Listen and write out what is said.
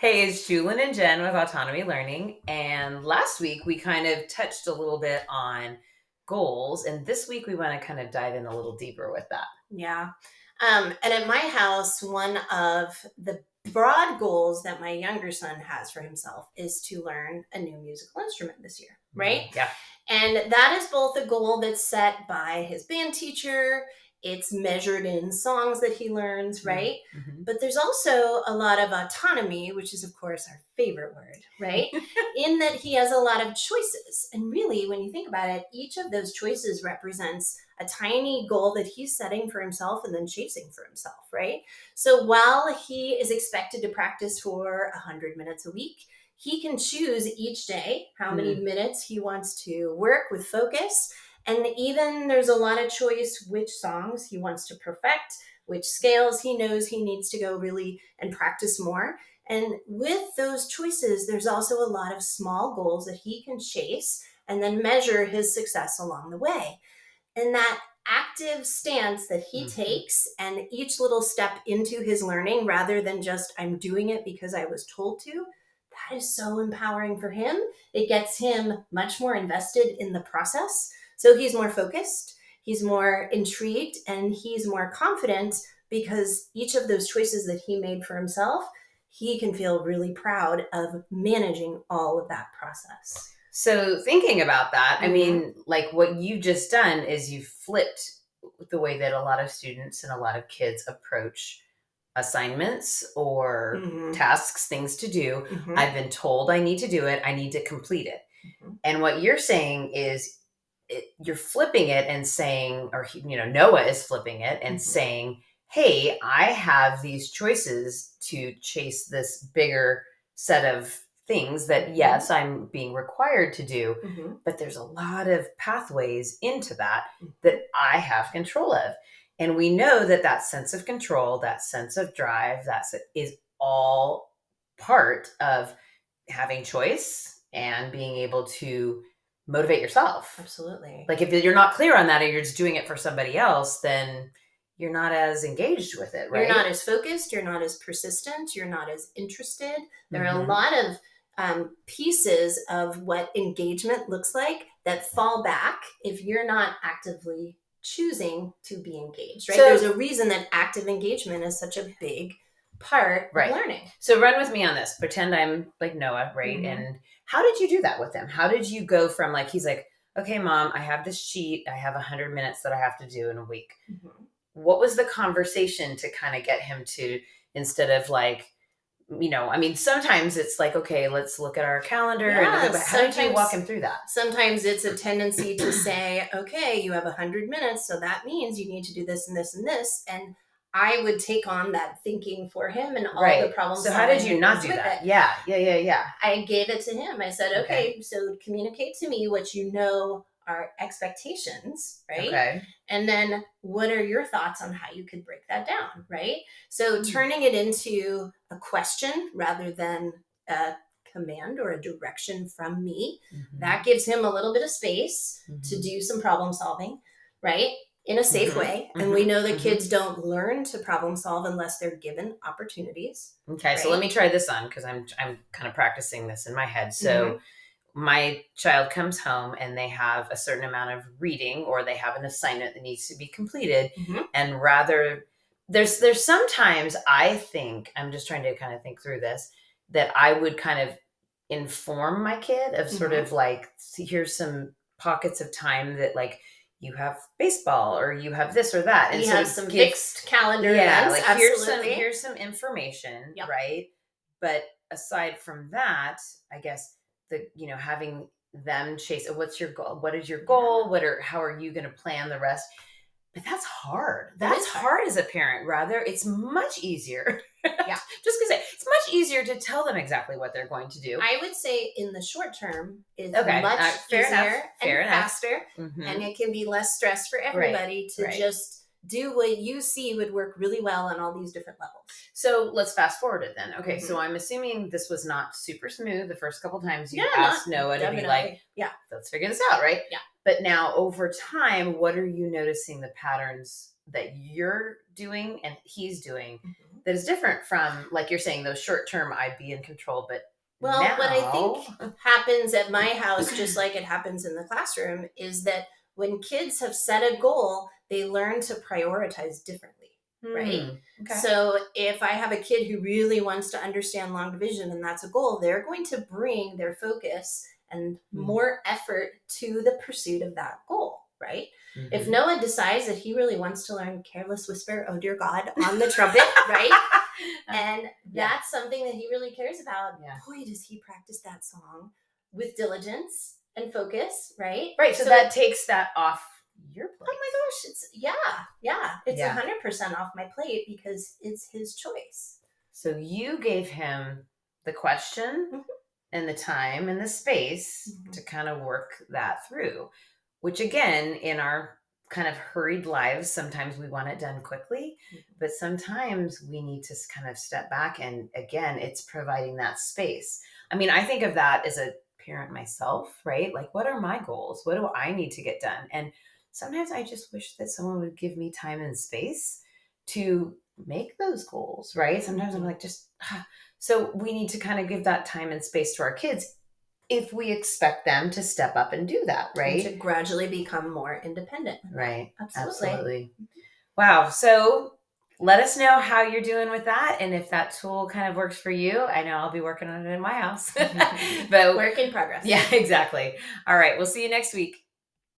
Hey, it's Julin and Jen with Autonomy Learning. And last week we kind of touched a little bit on goals. And this week we want to kind of dive in a little deeper with that. Yeah. And at my house, one of the broad goals that my younger son has for himself is to learn a new musical instrument this year, right? Yeah. And that is both a goal that's set by his band teacher, it's measured in songs that he learns, right? Mm-hmm. But there's also a lot of autonomy, which is, of course, our favorite word, right? In that he has a lot of choices. And really, when you think about it, each of those choices represents a tiny goal that he's setting for himself and then chasing for himself, right? So while he is expected to practice for 100 minutes a week, he can choose each day how many minutes he wants to work with focus. And even there's a lot of choice which songs he wants to perfect, which scales he knows he needs to go really and practice more. And with those choices, there's also a lot of small goals that he can chase and then measure his success along the way. And that active stance that he takes and each little step into his learning rather than just I'm doing it because I was told to, that is so empowering for him. It gets him much more invested in the process. So he's more focused, he's more intrigued, and he's more confident because each of those choices that he made for himself, he can feel really proud of managing all of that process. So thinking about that, I mean, like what you've just done is you flipped the way that a lot of students and a lot of kids approach assignments or tasks, things to do. I've been told I need to do it. I need to complete it. And what you're saying is you're flipping it and saying, or, Noah is flipping it and saying, hey, I have these choices to chase this bigger set of things that, yes, I'm being required to do, but there's a lot of pathways into that I have control of. And we know that sense of control, that sense of drive, is all part of having choice and being able to motivate yourself. Absolutely. Like if you're not clear on that or you're just doing it for somebody else, then you're not as engaged with it, right? You're not as focused, you're not as persistent, you're not as interested. There are a lot of pieces of what engagement looks like that fall back if you're not actively choosing to be engaged, right? So, there's a reason that active engagement is such a big part of learning. So run with me on this. Pretend I'm like Noah, right? And how did you do that with him? How did you go from he's like, okay, Mom, I have this sheet. I have 100 minutes that I have to do in a week. What was the conversation to kind of get him to, instead of sometimes it's like, okay, let's look at our calendar. And how did you walk him through that? Sometimes it's a tendency to say, okay, you have 100 minutes. So that means you need to do this and this and this. And I would take on that thinking for him and all the problems. So how did you not do that? Yeah. I gave it to him. I said, okay, so communicate to me what you know are expectations, right? Okay. And then what are your thoughts on how you could break that down, right? So turning it into a question rather than a command or a direction from me, that gives him a little bit of space to do some problem solving, right? In a safe way. And we know that kids don't learn to problem solve unless they're given opportunities. Okay, right? So let me try this on because I'm kind of practicing this in my head. So my child comes home and they have a certain amount of reading or they have an assignment that needs to be completed. And rather, there's sometimes I think, I'm just trying to kind of think through this, that I would kind of inform my kid of sort of like, here's some pockets of time that you have baseball or you have this or that. And you have some fixed calendar events. Like here's some information, right? But aside from that, I guess having them chase, what's your goal? What is your goal? How are you going to plan the rest? But that's hard. That's hard as a parent. Rather, it's much easier. Just because it's much easier to tell them exactly what they're going to do. I would say in the short term, it's much easier and faster, and it can be less stress for everybody to just do what you see would work really well on all these different levels. So let's fast forward it then. Okay, so I'm assuming this was not super smooth the first couple times you asked Noah to be like, let's figure this out, right? Yeah. But now over time, what are you noticing the patterns that you're doing and he's doing that is different from, like you're saying, those short term, I'd be in control, but well, now, what I think happens at my house, just like it happens in the classroom, is that when kids have set a goal, they learn to prioritize differently, right? Okay. So if I have a kid who really wants to understand long division and that's a goal, they're going to bring their focus and more effort to the pursuit of that goal, right? If Noah decides that he really wants to learn Careless Whisper, Oh Dear God, on the trumpet, right? And that's something that he really cares about. Boy, does he practice that song with diligence and focus, right? Right. So that takes that off your plate. Oh my gosh, it's 100% off my plate because it's his choice. So you gave him the question and the time and the space to kind of work that through, which again, in our kind of hurried lives, sometimes we want it done quickly, but sometimes we need to kind of step back. And again, it's providing that space. I mean, I think of that as a parent myself, right? Like, what are my goals? What do I need to get done? And sometimes I just wish that someone would give me time and space to make those goals, right? Sometimes I'm like, so we need to kind of give that time and space to our kids if we expect them to step up and do that, right? And to gradually become more independent. Right. Absolutely. Wow. So let us know how you're doing with that. And if that tool kind of works for you, I know I'll be working on it in my house. But work in progress. Yeah, exactly. All right. We'll see you next week.